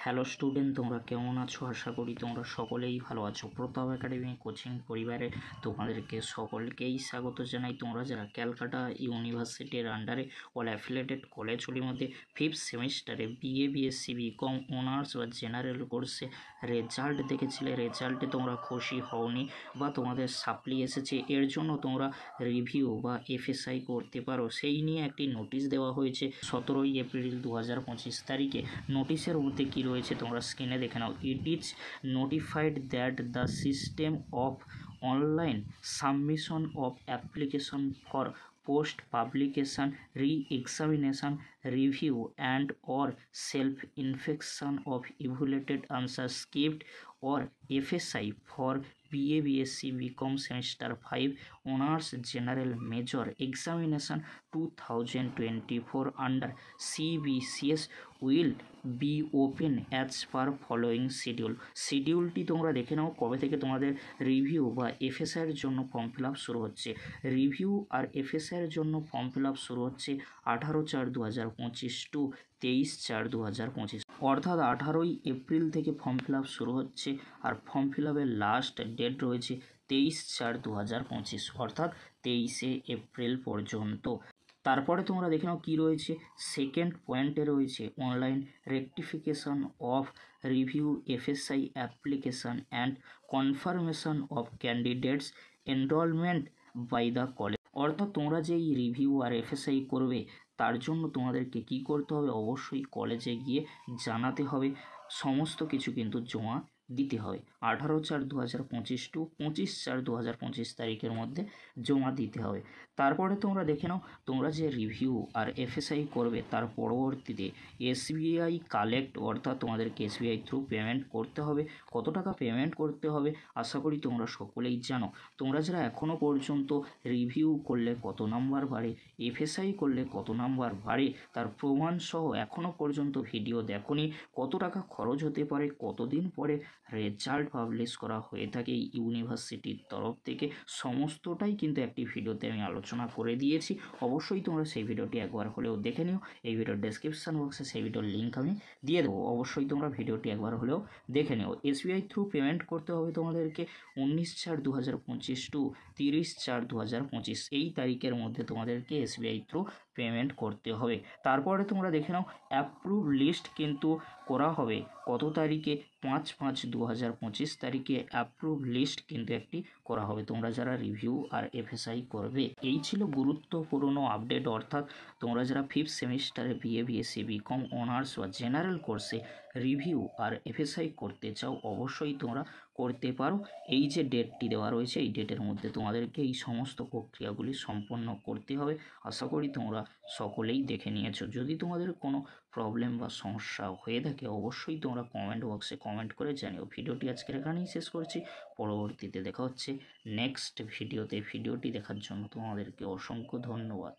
Hello student, তোমরা কেমন আছো? আশা করি তোমরা সকলেই ভালো আছো। প্রতাপ একাডেমি কোচিং পরিবারে তোমাদেরকে সকলকেই স্বাগত জানাই। তোমরা যারা ক্যালকাটা ইউনিভার্সিটির আন্ডারে অল অ্যাফিলিয়েটেড কলেজগুলির মধ্যে ফিফথ সেমিস্টারে বিএ বিএসসি বিকম অনার্স বা জেনারেল কোর্সে রেজাল্ট দেখেছিলে, রেজাল্টে তোমরা খুশি হওনি বা তোমাদের সাপ্লি এসেছে, এর জন্য তোমরা রিভিউ বা এফএসআই করতে পারো। সেই নিয়ে একটি নোটিশ দেওয়া হয়েছে 17ই এপ্রিল 2025 তারিখে। নোটিশের মধ্যে কী রয়েছে তোমরা স্ক্রিনে দেখে নাও। It is notified that the system of online submission of application for post publication reexamination review and or self inspection of evaluated answer script or FSI for BA BSc BCom semester 5 honors general major examination 2024 under CBCS will be open as per following schedule। শিডিউলটি তোমরা দেখে নাও কবে থেকে তোমাদের review বা FSI এর জন্য form fill up শুরু হচ্ছে। রিভিউ আর এফএসআই এর জন্য ফর্ম ফিল আপ শুরু হচ্ছে 18/4/2025 টু 23/4/2025, অর্থাৎ 18ই এপ্রিল থেকে ফর্ম ফিল আপ শুরু হচ্ছে আর ফর্ম ফিল আপের লাস্ট ডেট রয়েছে 23/4/2025, অর্থাৎ 23শে এপ্রিল পর্যন্ত। তারপরে তোমরা দেখে নাও কী রয়েছে। সেকেন্ড পয়েন্টে রয়েছে online rectification of review FSI application and confirmation of candidates enrolment by the college. অর্থাৎ তোমরা যে এই রিভিউ আর এফএসআই করবে তার জন্য তোমাদেরকে কি করতে হবে, অবশ্যই কলেজে গিয়ে জানাতে হবে, সমস্ত কিছু কিন্তু জমা দিতে হবে। 18/4/2025 টু 25/4/2025 তারিখের মধ্যে জমা দিতে হবে। তারপরে তোমরা দেখে নাও, তোমরা যে রিভিউ আর এফএসআই করবে তার পরবর্তীতে এসবিআই কালেক্ট, অর্থাৎ তোমাদেরকে এসবিআই থ্রু পেমেন্ট করতে হবে। কত টাকা পেমেন্ট করতে হবে আশা করি তোমরা সকলেই জানো। তোমরা যারা এখনও পর্যন্ত রিভিউ করলে কত নাম্বার বাড়ে, এফএসআই করলে কত নাম্বার বাড়ে তার প্রমাণসহ এখনও পর্যন্ত ভিডিও দেখোনি, কত টাকা খরচ হতে পারে, কতদিন পরে রেজাল্ট পাবলিশ করা হয়ে থাকে ইউনিভার্সিটির তরফ থেকে, সমস্তটাই কিন্তু একটি ভিডিওতে আমি আলোচনা করে দিয়েছি। অবশ্যই তোমরা সেই ভিডিওটি একবার হলেও দেখে নিও। এই ভিডিওর ডেসক্রিপশান বক্সে সেই ভিডিওর লিঙ্ক আমি দিয়ে দেবো, অবশ্যই তোমরা ভিডিওটি একবার হলেও দেখে নিও। এসবিআই থ্রু পেমেন্ট করতে হবে তোমাদেরকে 19/4/2025 টু 30/4/2025, এই তারিখের মধ্যে তোমাদেরকে এসবিআই থ্রু পেমেন্ট করতে হবে। তারপরে তোমরা দেখে নাও অ্যাপ্রুভ লিস্ট কিন্তু করা হবে কত তারিখে, 5/5/2025 তারিখে অ্যাপ্রুভ লিস্ট কিন্তু একটি করা হবে তোমরা যারা রিভিউ আর এফএসআই করবে। এই ছিল গুরুত্বপূর্ণ আপডেট, অর্থাৎ তোমরা যারা ফিফথ সেমিস্টারে বিএ বিএসসি বিকম অনার্স বা জেনারেল কোর্সে রিভিউ আর এফএসআই করতে চাও অবশ্যই তোমরা করতে পারো। এই যে ডেটটি দেওয়া রয়েছে এই ডেটের মধ্যে তোমাদেরকে এই সমস্ত প্রক্রিয়াগুলি সম্পন্ন করতে হবে। আশা করি তোমরা সকলেই দেখে নিয়েছো। যদি তোমাদের কোনো প্রবলেম বা সমস্যা হয়ে থাকে অবশ্যই তোমরা কমেন্ট বক্সে কমেন্ট করে জানিও। ভিডিওটি আজকের এখানেই শেষ করছি, পরবর্তীতে দেখা হচ্ছে নেক্সট ভিডিওতে। ভিডিওটি দেখার জন্য তোমাদেরকে অসংখ্য ধন্যবাদ।